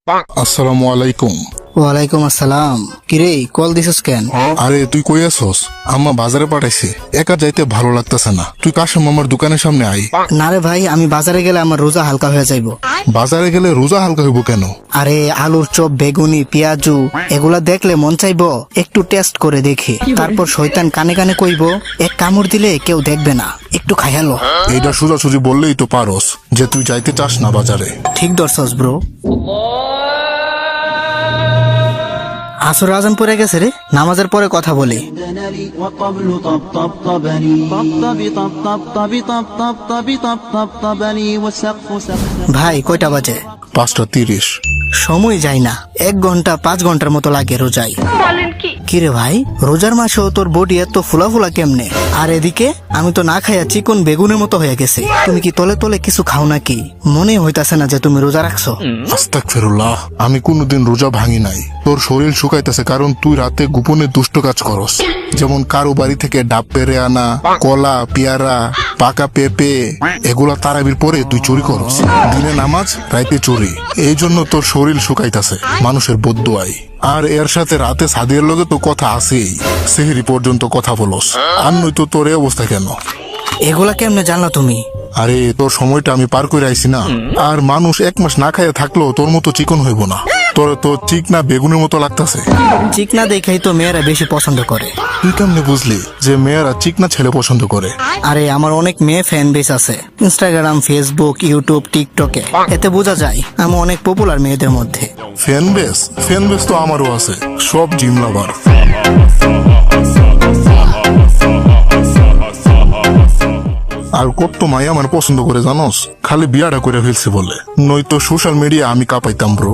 আসসালামু আলাইকুম। ওয়ালাইকুম আসসালাম। কিরে কল দিছিস কেন? আরে তুই কই আছস? আম্মা বাজারে পাঠাইছে, একা যাইতে ভালো লাগতেছে না। তুই কাশেম মামার দোকানের সামনে আই। না রে ভাই, আমি বাজারে গেলে আমার রোজা হালকা হয়ে যাইবো। বাজারে গেলে রোজা হালকা হইব কেন? আরে আলুর চপ, বেগুনি, পেঁয়াজু এগুলা দেখলে মন চাইবো একটু টেস্ট করে দেখি। তারপর শয়তান কানে কানে কইবো এক কামড় দিলে কেউ দেখবে না, একটু খাইয়ালো। এইটা সোজাসুজি বললেই তো পারস যে তুই যাইতে চাস না বাজারে। ঠিক ধরছস ব্রো। আসর আজান পড়ে গেছে রে, নামাজের পরে কথা বলি। والطبل طبطبني طبطبي طبطبي طبطبي طبطبني والسقف سقف ভাই কয়টা বাজে? 5:30। সময় যায় না, 1 ঘন্টা 5 ঘন্টার মতো লাগে রোজাই। কিরে ভাই, রোজার মাসেও তোর বডি এত ফুলা ফুলা কেমনে? আর এদিকে আমি তো না খাইয়া চিকন বেগুনের মতো হয়ে গেছে। তুমি কি তলে তলে কিছু খাও নাকি? মনে হইতাছে না যে তুমি রোজা রাখছো। আস্তাগফিরুল্লাহ, আমি কোনোদিন রোজা ভাঙি নাই। তোর শরীর শুকাইতেছে কারণ তুই রাতে গোপনে দুষ্ট কাজ করস, যেমন কারো বাড়ি থেকে ডাব পেরে আনা, কলা, পেয়ারা, পাকা পেঁপে এগুলা তারাবির পরে তুই চুরি করস। দিনে নামাজ, রাইতে চুরি। এই জন্য তোর শরীর শুকাইতেছে মানুষের বদদুয়াই। আর এর সাথে রাতে সাদিয়ার লগে তো কথা আছেই, সেহরি পর্যন্ত কথা বলস। আর নয়তো তোর এই অবস্থা কেন? এগুলা কেমনে জানলা তুমি? আরে তোর সময়টা আমি পার করে আইছি না। আর মানুষ 1 মাস না খাইয়া থাকলেও তোর মতো চিকন হইব না। তোর তো চিকনা বেগুনের মতো লাগতাছে। চিকনা দেখাই তো মেয়েরা বেশি পছন্দ করে। তুই কেমনে বুঝলি যে মেয়েরা চিকনা ছেলে পছন্দ করে? আরে আমার অনেক মেয়ে ফ্যান বেস আছে ইনস্টাগ্রাম, ফেসবুক, ইউটিউব, টিকটকে। এতে বোঝা যায় আমি অনেক পপুলার মেয়েদের মধ্যে। ফ্যান বেস তো আমারও আছে, সব জিম লাভার। আর কত মাই আমার পছন্দ করে জানোস, খালি বিয়াটা করে ফেলছি বলে। নয়তো সোশ্যাল মিডিয়া আমি কাঁপাইতাম ব্রো।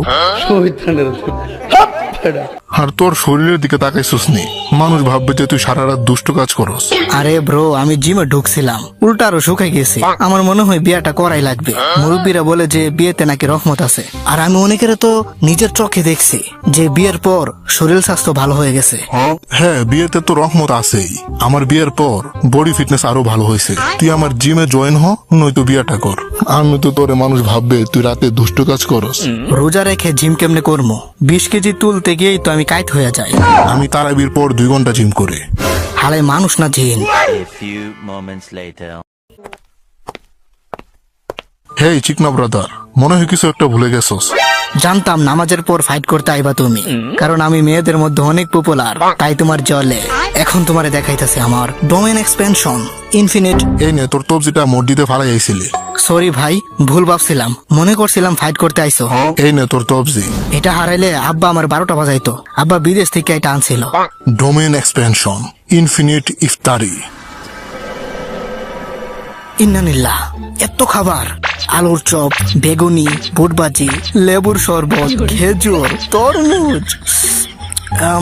আর তোর শরীরের দিকে তাকাইছিস নি, মানুষ ভাববে যে তুই সারা রাত দুষ্ট কাজ করস। আরে ব্রো, আমি জিমে ঢুকছিলাম, উল্টা আরো শুকাই গেছি। আমার মনে হয় বিয়াটা করাই লাগবে। মুরব্বীরা বলে যে বিয়েতে নাকি রহমত আছে। আর আমি অনেকের তো নিজের চোখে দেখছি যে বিয়ের পর শরীর স্বাস্থ্য ভালো হয়ে গেছে। হ্যাঁ, বিয়েতে তো রহমত আছেই। আমার বিয়ের পর বডি ফিটনেস আরো ভালো হয়েছে। তুই আমার জিমে জয়েন হ, নয়তো বিয়াটা কর। আমি তো তোরে মানুষ ভাববে তুই রাতে দুষ্ট কাজ করস। রোজা রেখে জিম কেমনে করবো? 20 কেজি তুলতে গিয়েই তো আমি কাইট হয়ে যাই। আমি তারাবির পর 2 ঘন্টা জিম করে। হালে মানুষ না জিন। A few moments later. Hey চিকনা ব্রাদার, মনে হয় কিছু একটা ভুলে গেছস। জানতাম নামাজের পর ফাইট করতে আইবা তুমি, কারণ আমি মেয়েদের মধ্যে অনেক পপুলার, তাই তোমার জলে। এখন তোমারে দেখাইতেছে আমার ডোমেন এক্সপেনশন ইনফিনিট। এই নে তোর তবজিটা মসজিদে ফালাই আইছিলি। সরি ভাই, ভুল ভাবছিলাম, মনে করছিলাম ফাইট করতে আইছো। এই নে তোর তবজি। এটা হারাইলে আব্বা আমার 12টা বাজাইতো। আব্বা বিদেশ থেকে এটা আনছিল। ডোমেন এক্সপেনশন ইনফিনিট ইফতারি। ইন্নানিল্লাহ, এত খাবার! আলুর চপ, বেগুনি, বুটবাজি, লেবুর শরবত, খেজুর, তরমুজ।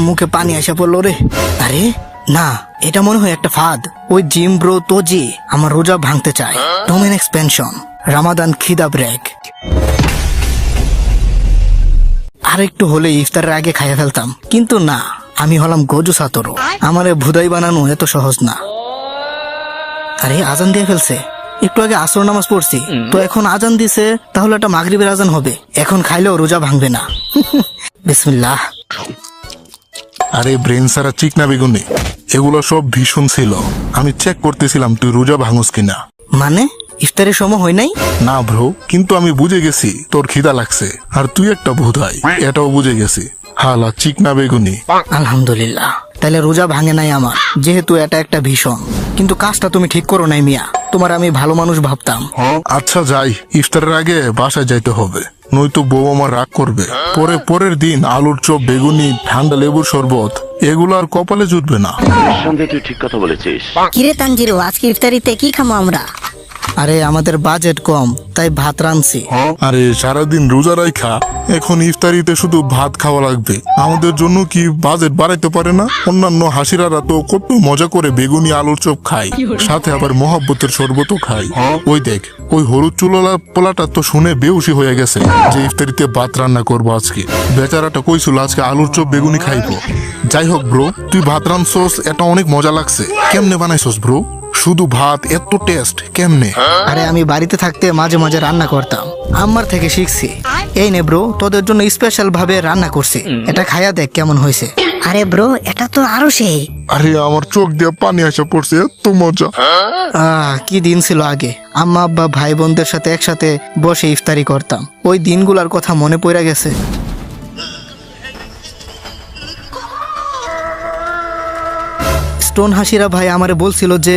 মুখে পানি আসা পড়লো রে। আরে না, এটা মনে হয় একটা ফাঁদ। ওই জিম ব্রো তোজি আমার রোজা ভাঙতে চায়। ডোমেন এক্সপেনশন রামাদান খিদা ব্রেক। আর একটু হলে ইফতারের আগে খাইয়া ফেলতাম, কিন্তু না, আমি হলাম গজু সাতরো। আমারে ভুদাই বানানো এত সহজ না। আরে আজান দিয়ে ফেলছে। একটু আগে আসর নামাজ পড়ছি, তো এখন আজান দিছে, তাহলে একটা মাগরিবের আজান হবে। এখন খাইলেও রোজা ভাঙবে না। বিসমিল্লাহ। আরে ব্রেন সারা চিকনা বেগুনি, এগুলো সব ভীষণ ছিল। আমি চেক করতেছিলাম তুই রোজা ভাঙস কিনা। মানে ইফতারের সময় হয় নাই? না ব্রো, কিন্তু আমি বুঝে গেছি তোর খিদা লাগছে। আর তুই একটা ভুদাই, এটাও বুঝে গেছি। হালা চিকনা বেগুনি। আলহামদুলিল্লাহ, তাহলে রোজা ভাঙে নাই আমার, যেহেতু এটা একটা ভীষণ। কিন্তু কাজটা তুমি ঠিক করো নাই মিয়া, তোমার আমি ভালো মানুষ ভাবতাম। আচ্ছা যাই, ইফতারের আগে বাসায় যাইতে হবে, নয়তো বউ আমার রাগ করবে। পরের দিন আলুর চপ, বেগুনি, ঠান্ডা লেবুর শরবত এগুলো আর কপালে জুটবে না। সন্দেহ তুই ঠিক কথা বলেছিস। কিরে তানজিরো, আজকে ইফতারিতে কি খামো আমরা? আরে আমাদের বাজেট কম, তাই ভাত রাঁধছি। আরে সারাদিন রোজা রাইখা এখন ইফতারিতে শুধু ভাত খাওয়া লাগবে? আমাদের জন্য কি বাজেট বাড়াইতে পারে না? অন্যান্য হাসিরারা তো কত মজা করে বেগুনি আলুর চপ খায়, সাথে আবার মহব্বতের শরবতও খায়। ওই দেখ, ওই হলুদ চুলা পোলাটা তো শুনে বেউসি হয়ে গেছে যে ইফতারিতে ভাত রান্না করবো আজকে। বেচারাটা কইছিল আজকে আলুর চপ বেগুনি খাইবো। যাই হোক ব্রো, তুই ভাত রাঁধছস, এটা অনেক মজা লাগছে। কেমনে বানাইছস ব্রো? শুধু ভাত, এত টেস্ট কেমনে? আরে আমি বাড়িতে থাকতে মাঝে মাঝে রান্না করতাম, আম্মার থেকে শিখছি। এই নে ব্রো, তোদের জন্য স্পেশাল ভাবে রান্না করছি, এটা খাইয়া দেখ কেমন হয়েছে। আরে ব্রো, এটা তো আরো সেই। আরে আমার চোখ দিয়ে পানি আসা পড়ছে, এত মজা। কি দিন ছিল আগে, আম্মা আব্বা ভাই বোনদের সাথে একসাথে বসে ইফতারি করতাম, ওই দিনগুলোর কথা মনে পড়ে গেছে। স্টোন হাসিরা ভাই আমারে বলছিল যে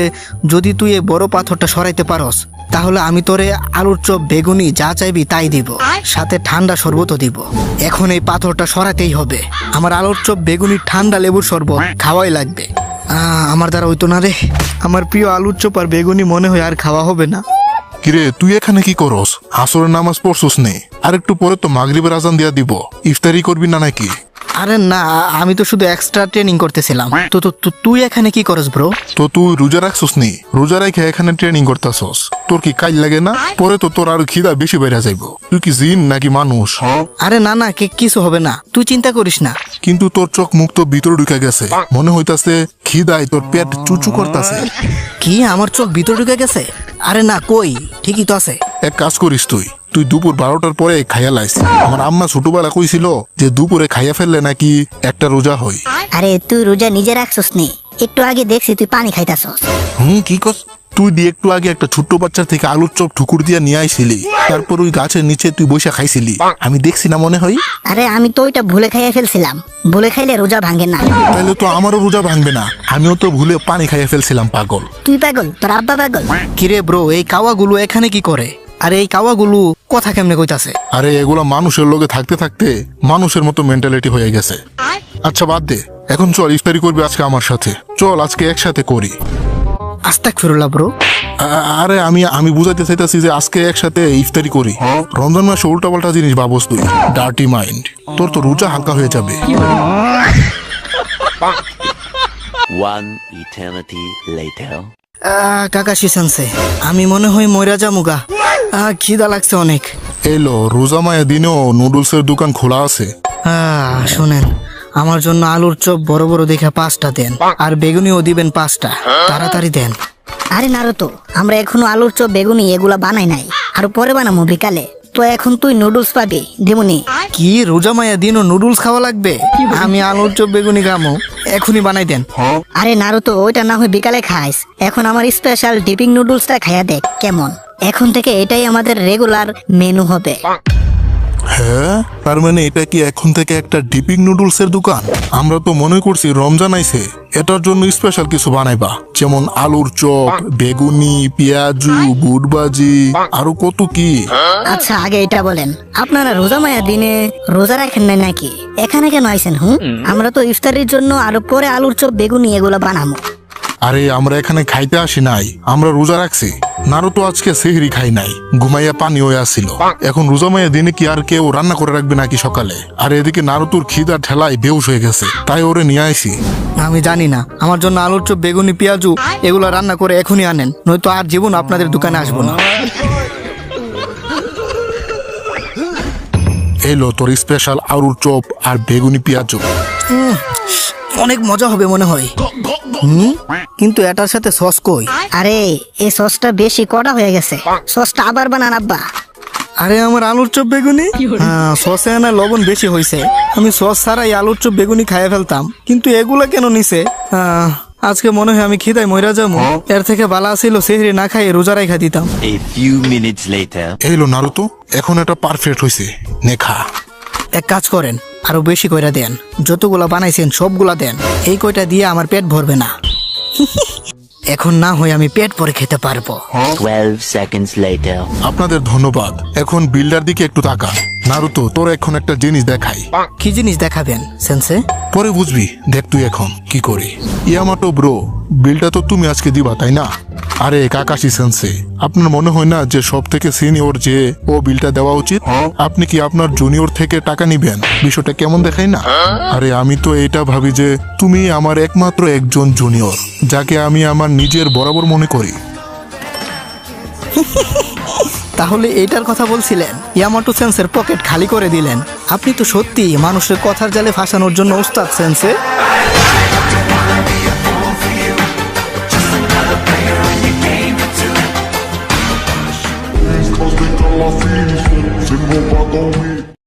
যদি তুই এই বড় পাথরটা সরাইতে পারস তাহলে আমি তোরে আলুর চপ বেগুনি যা চাইবি তাই দিব, সাথে ঠান্ডা শরবতও দিব। এখন এই পাথরটা সরাতেই হবে, আমার আলুর চপ বেগুনি ঠান্ডা লেবুর শরবত খাওয়াই লাগবে। আমার দ্বারা হইতো না রে, আমার প্রিয় আলুর চপ আর বেগুনি মনে হয় আর খাওয়া হবে না। কিরে তুই এখানে কি করস? আসরের নামাজ পড়ছস নে? আর একটু পরে তো মাগরিবের আজান দিয়া দিব, ইফতারি করবি না নাকি? আরে না, আমি তো শুধু এক্সট্রা ট্রেনিং করতেছিলাম। তো তুই এখানে কি করস ব্রো? তো তুই রোজা রাখছস নি? রোজা রেখে এখানে ট্রেনিং করতেছস, তোর কি কাজ লাগে না? পরে তো তোর আর খিদা বেশি বেড়ে যাইব। তুই কি জিন নাকি মানুষ? আরে না না, কিছু হবে না, তুই চিন্তা করিস না। কিন্তু তোর চোখ মুখ তো ভিতরে ঢুকে গেছে, মনে হইতাছে খিদায় তোর পেট চুচু করতেছে। কি আমার চোখ ভিতরে ঢুকে গেছে? আরে না, কই, ঠিকই তো আছে। এক কাজ করিস, তুই দুপুর 12টার পরে খাইয়া লাইস। আমার আম্মা ছোটবেলা কইছিল যে দুপুরে খাইয়া ফেললে নাকি একটা রোজা হয়। আরে তুই রোজা নিজে রাখছস নি? একটু আগে দেখছি তুই পানি খাইতাছস। কি কস? তুই একটু আগে একটা ছোট্ট বাচ্চার থেকে আলুর চপ ঠুকুর দিয়া নিয়ে আইছিলি, তারপর ওই গাছের নিচে তুই বসে খাইছিলি, আমি দেখছি না মনে হয়? আরে আমি তো ওইটা ভুলে খাইয়া ফেলছিলাম, ভুলে খাইলে রোজা ভাঙে না। তাহলে তো আমারও রোজা ভাঙবে না, আমিও তো ভুলে পানি খাইয়া ফেলছিলাম। পাগল তুই পাগল, তোর আব্বা পাগল। কিরে ব্রো, এই কাওয়াগুলো এখানে কি করে? আরে এই কাওয়াগুলো কথা কেমনে কইতাছে? আরে এগুলা মানুষের লগে থাকতে থাকতে মানুষের মতো মেন্টালিটি হয়ে গেছে। আচ্ছা বাদ দে, এখন চল ইফতারি করবি আজকে আমার সাথে, চল আজকে একসাথে করি। আস্তাগফিরুল্লাহ ব্রো। আরে আমি বুঝাইতে চাইতাছি যে আজকে একসাথে ইফতারি করি। রমজান মাসে উল্টা পাল্টা জিনিস ভাবস তুই, ডার্টি মাইন্ড, তোর তো রোজা হালকা হয়ে যাবে। One eternity later. কাকাশি সেন্সে, আমি মনে হয় মইরা যামুগা, খিদা লাগছে অনেক। এলো রোজা মায়া দিনেও নুডলসের দোকান খোলা আছে। শোনেন, আমার জন্য আলুর চপ বড় বড় দেখে 5টা দেন, আর বেগুনিও দিবেন 5টা, তাড়াতাড়ি দেন। আরে নারুতো, আমরা এখনো আলুর চপ বেগুনি এগুলা বানাই নাই, আর পরে বানাবো বিকালে। তো এখন তুই নুডলস পাবি, দেবনি? কি রোজা মায়া দিনও নুডলস খাওয়া লাগবে? আমি আলুর চপ বেগুনি খামো, এখনই বানাই দেন। আরে নারুতো, ওইটা না হয় বিকালে খাইস, এখন আমার স্পেশাল ডিপিং নুডলসটা খাইয়া দেখ কেমন। এখন থেকে এটাই আমাদের রেগুলার মেনু হবে। হ্যাঁ, তার মানে এটা কি এখন থেকে একটা ডিপিং নুডলসের দোকান? আমরা তো মনে করছি রমজান আইছে, এটার জন্য স্পেশাল কিছু বানাইবা, যেমন আলুর চপ, বেগুনি, পেঁয়াজু, বুটবাজি, আরো কত কি। আচ্ছা আগে এটা বলেন, আপনারা রোজা মায়া দিনে রোজা রাখেন না নাকি? এখানে কেন আইছেন? আমরা তো ইফতারির জন্য আরো পরে আলুর চপ বেগুনি এগুলো বানাবো। আরে আমরা এখানে খাইতে আসি নাই, আমরা রোজা রাখছি। নারু তো আজকে সেহরি খাই নাই, ঘুমাইয়া পানি হয়ে আসছিল। এখন রোজা মায়া দিনে কি আর কেউ রান্না করে রাখবে নাকি সকালে? আর এদিকে নারুতুর খিদার ঠেলায় বেহুশ হয়ে গেছে, তাই ওরে নিয়ে আইছি। আমি জানি না, আমার জন্য আলুর চপ বেগুনি পেঁয়াজু এগুলো রান্না করে এখনই আনেন, নয়তো আর জীবন আপনাদের দোকানে আসবো না। এলো তোর স্পেশাল আলুর চপ আর বেগুনি পেঁয়াজু। অনেক মজা হবে মনে হয়। কিন্তু এটার সাথে সস কই? আরে এই সসটা বেশি কড়া হয়ে গেছে, সসটা আবার বানান আব্বা। আরে আমার আলুর চপ বেগুনি, সসে না লবণ বেশি হয়েছে। আমি সস ছাড়াই আলুর চপ বেগুনি খাইয়ে ফেলতাম, কিন্তু এগুলা কেন নিছে? আজকে মনে হয় আমি খিদায় মইরা যাবো। এর থেকে ভালো ছিল সেহরি না খাইয়ে রোজা রাইখা দিতাম। A few minutes later. এলো নারুতো, এখন এটা পারফেক্ট হয়েছে, নে খা। এক কাজ করেন, আরো বেশি কইরা দেন, যতগুলা বানাইছেন সবগুলা দেন। এই কয়টা দিয়ে আমার পেট ভরবে না। এখন না হয় আমি পেট ভরে খেতে পারবো। 12 seconds later. আপনাদের ধন্যবাদ। এখন বিল্ডার দিকে একটু তাকা। নারুতো, তোর এখন একটা জিনিস দেখাই। কি জিনিস দেখাবেন সেন্সে? পরে বুঝবি, দেখ তুই এখন কি করি। ইয়ামাটো ব্রো, বিলটা তো তুমি আজকে দিবা তাই না? আরে কাকাশি সেন্সে, আপনার মনে হয় না যে সব থেকে সিনিয়র যে ও বিলটা দেওয়া উচিত? আপনি কি আপনার জুনিয়র থেকে টাকা নিবেন? বিষয়টা কেমন দেখাই না? আরে আমি তো এটা ভাবি যে তুমি আমার একমাত্র একজন জুনিয়র, যাকে আমি আমার নিজের বরাবর মনে করি। তাহলে এইটার কথা বলছিলেন? ইয়ামাটো সেন্সের পকেট খালি করে দিলেন। আপনি তো সত্যি মানুষের কথার জালে ফাঁসানোর জন্য ওস্তাদ সেন্সে।